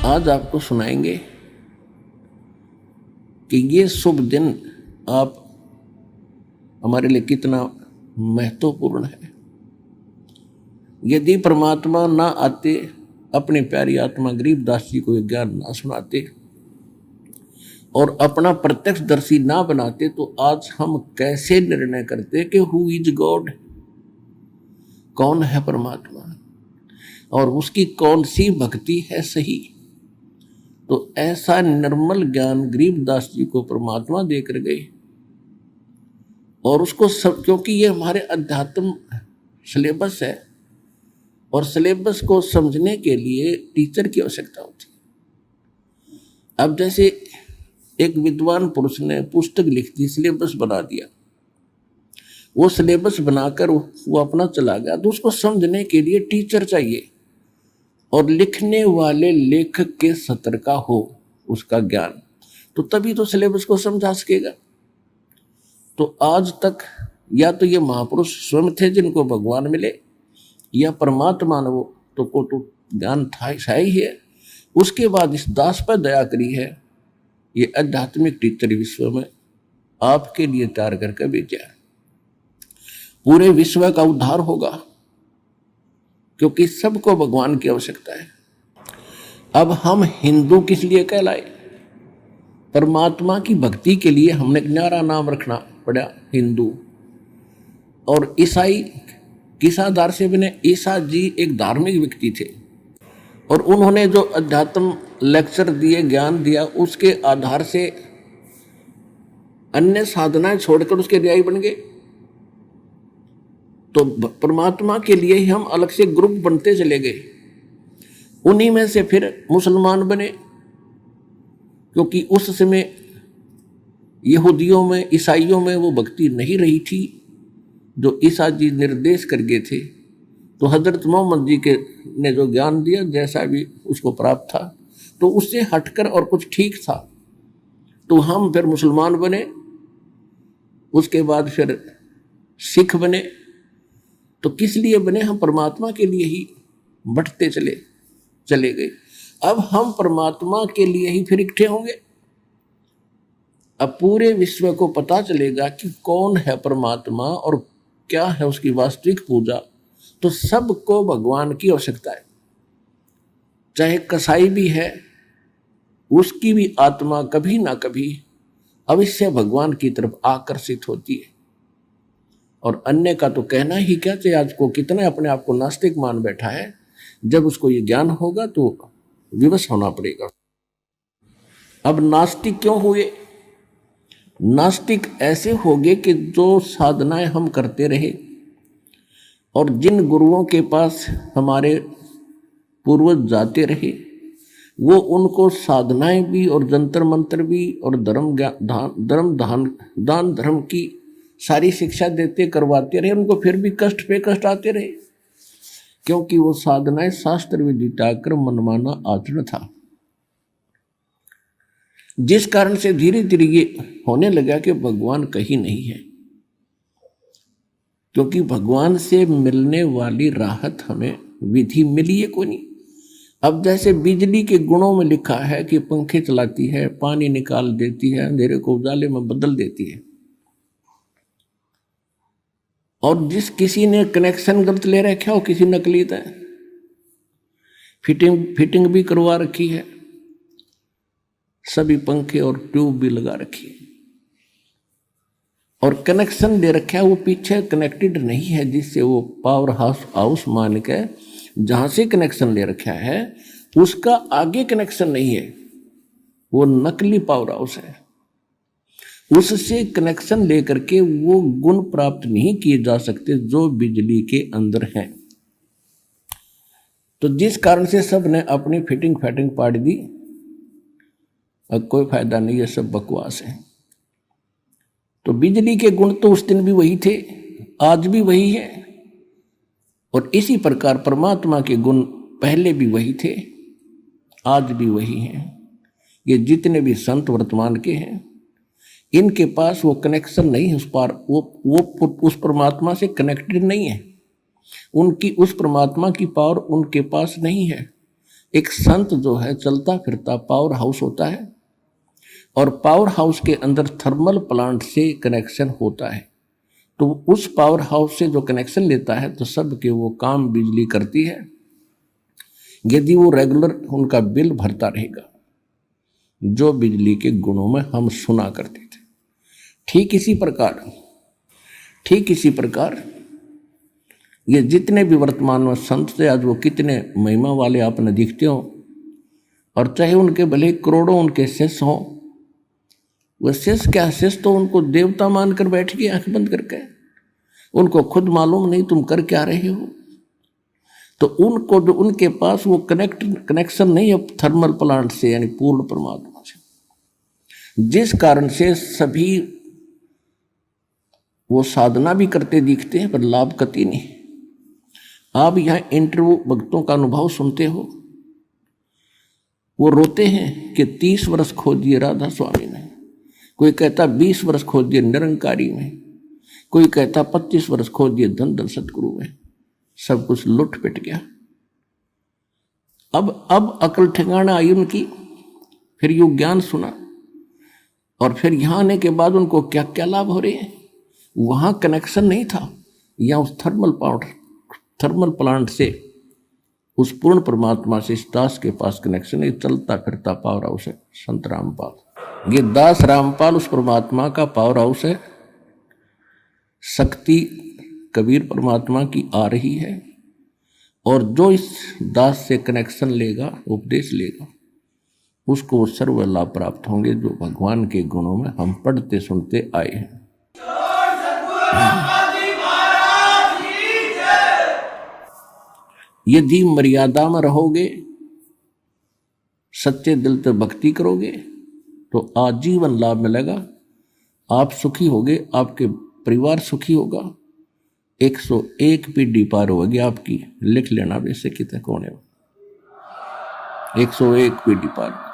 आज आपको सुनाएंगे कि ये शुभ दिन आप हमारे लिए कितना महत्वपूर्ण है। यदि परमात्मा ना आते, अपनी प्यारी आत्मा गरीबदास जी को ज्ञान ना सुनाते और अपना प्रत्यक्षदर्शी ना बनाते, तो आज हम कैसे निर्णय करते कि हु इज गॉड, कौन है परमात्मा और उसकी कौन सी भक्ति है सही। तो ऐसा निर्मल ज्ञान गरीबदास जी को परमात्मा देकर गए और उसको सब, क्योंकि ये हमारे अध्यात्म सिलेबस है और सिलेबस को समझने के लिए टीचर की आवश्यकता होती है। अब जैसे एक विद्वान पुरुष ने पुस्तक लिख दी, सिलेबस बना दिया, वो सिलेबस बनाकर वो अपना चला गया, तो उसको समझने के लिए टीचर चाहिए और लिखने वाले लेखक के सतर का हो उसका ज्ञान, तो तभी तो सिलेबस को समझा सकेगा। तो आज तक या तो ये महापुरुष स्वयं थे जिनको भगवान मिले, या परमात्मा ने वो तो ज्ञान था ही है। उसके बाद इस दास पर दया करी है, ये आध्यात्मिक टीचर विश्व में आपके लिए तैयार करके भेजा है। पूरे विश्व का उद्धार होगा, क्योंकि सबको भगवान की आवश्यकता है। अब हम हिंदू किस लिए कहलाए? परमात्मा की भक्ति के लिए हमने न्यारा नाम रखना पड़ा हिंदू। और ईसाई किस आधार से बने? ईसा जी एक धार्मिक व्यक्ति थे और उन्होंने जो अध्यात्म लेक्चर दिए, ज्ञान दिया, उसके आधार से अन्य साधनाएं छोड़कर उसके अनुयायी बन गए। तो परमात्मा के लिए ही हम अलग से ग्रुप बनते चले गए। उन्हीं में से फिर मुसलमान बने, क्योंकि उस समय यहूदियों में, ईसाइयों में वो भक्ति नहीं रही थी जो ईसा जी निर्देश कर गए थे। तो हजरत मोहम्मद जी के ने जो ज्ञान दिया, जैसा भी उसको प्राप्त था, तो उससे हटकर और कुछ ठीक था, तो हम फिर मुसलमान बने। उसके बाद फिर सिख बने। तो किस लिए बने? हम परमात्मा के लिए ही बढ़ते चले गए। अब हम परमात्मा के लिए ही फिर इकट्ठे होंगे। अब पूरे विश्व को पता चलेगा कि कौन है परमात्मा और क्या है उसकी वास्तविक पूजा। तो सबको भगवान की आवश्यकता है। चाहे कसाई भी है, उसकी भी आत्मा कभी ना कभी अवश्य भगवान की तरफ आकर्षित होती है। और अन्य का तो कहना ही क्या, चाहे आज को कितना अपने आप को नास्तिक मान बैठा है, जब उसको ये ज्ञान होगा तो विवश होना पड़ेगा। अब नास्तिक क्यों हुए? नास्तिक ऐसे हो गए कि जो साधनाएं हम करते रहे और जिन गुरुओं के पास हमारे पूर्वज जाते रहे, वो उनको साधनाएं भी और जंतर मंत्र भी और दान धर्म की सारी शिक्षा देते करवाते रहे। उनको फिर भी कष्ट पे कष्ट आते रहे, क्योंकि वो साधनाएं शास्त्र विधि त्यागकर मनमाना आचरण था, जिस कारण से धीरे धीरे ये होने लगा कि भगवान कहीं नहीं है। क्योंकि भगवान से मिलने वाली राहत हमें विधि मिली है कोई नहीं। अब जैसे बिजली के गुणों में लिखा है कि पंखे चलाती है, पानी निकाल देती है, अंधेरे को उजाले में बदल देती है। और जिस किसी ने कनेक्शन गलत ले रखा हो, किसी नकली था, फिटिंग भी करवा रखी है, सभी पंखे और ट्यूब भी लगा रखी है और कनेक्शन दे रखा है, वो पीछे कनेक्टेड नहीं है, जिससे वो पावर हाउस मान के जहां से कनेक्शन ले रखा है उसका आगे कनेक्शन नहीं है, वो नकली पावर हाउस है। उससे कनेक्शन लेकर के वो गुण प्राप्त नहीं किए जा सकते जो बिजली के अंदर हैं। तो जिस कारण से सब ने अपनी फिटिंग फैटिंग पाड़ दी। अब कोई फायदा नहीं है, सब बकवास है। तो बिजली के गुण तो उस दिन भी वही थे, आज भी वही है, और इसी प्रकार परमात्मा के गुण पहले भी वही थे, आज भी वही हैं। ये जितने भी संत वर्तमान के हैं, इनके पास वो कनेक्शन नहीं है, उस पार वो उस परमात्मा से कनेक्टेड नहीं है, उनकी उस परमात्मा की पावर उनके पास नहीं है। एक संत जो है चलता फिरता पावर हाउस होता है, और पावर हाउस के अंदर थर्मल प्लांट से कनेक्शन होता है। तो उस पावर हाउस से जो कनेक्शन लेता है तो सबके वो काम बिजली करती है, यदि वो रेगुलर उनका बिल भरता रहेगा, जो बिजली के गुणों में हम सुना करते थे। ठीक इसी प्रकार ये जितने भी वर्तमान में संत थे, आज वो कितने महिमा वाले आपने दिखते हो, और चाहे उनके भले करोड़ों उनके शिष्य हों, वह शिष्य क्या, शिष्य तो उनको देवता मानकर बैठ गए आंख बंद करके, उनको खुद मालूम नहीं तुम कर क्या रहे हो। तो उनको जो उनके पास वो कनेक्शन नहीं है थर्मल प्लांट से, यानी पूर्ण परमात्मा से, जिस कारण से सभी वो साधना भी करते दिखते हैं पर लाभ कति नहीं। आप यहाँ इंटरव्यू भक्तों का अनुभव सुनते हो, वो रोते हैं कि 30 वर्ष खो दिए राधा स्वामी ने, कोई कहता 20 वर्ष खो दिए निरंकारी में, कोई कहता 25 वर्ष खो दिए धन सतगुरु में, सब कुछ लुट पिट गया। अब अकल ठिकाना आई उनकी, फिर योग ज्ञान सुना, और फिर यहाँ आने के बाद उनको क्या क्या लाभ हो रहे हैं। वहाँ कनेक्शन नहीं था, यहाँ उस थर्मल प्लांट से उस पूर्ण परमात्मा से इस दास के पास कनेक्शन है। चलता फिरता पावर हाउस है संत रामपाल। ये दास रामपाल उस परमात्मा का पावर हाउस है। शक्ति कबीर परमात्मा की आ रही है, और जो इस दास से कनेक्शन लेगा, उपदेश लेगा, उसको सर्व लाभ प्राप्त होंगे, जो भगवान के गुणों में हम पढ़ते सुनते आए हैं। यदि मर्यादा में रहोगे, सच्चे दिल से भक्ति करोगे, तो आजीवन लाभ मिलेगा। आप सुखी होगे, आपके परिवार सुखी होगा, 101 पीढ़ी पार होगी आपकी। लिख लेना वैसे कितने कौन है, 101 पीढ़ी पार।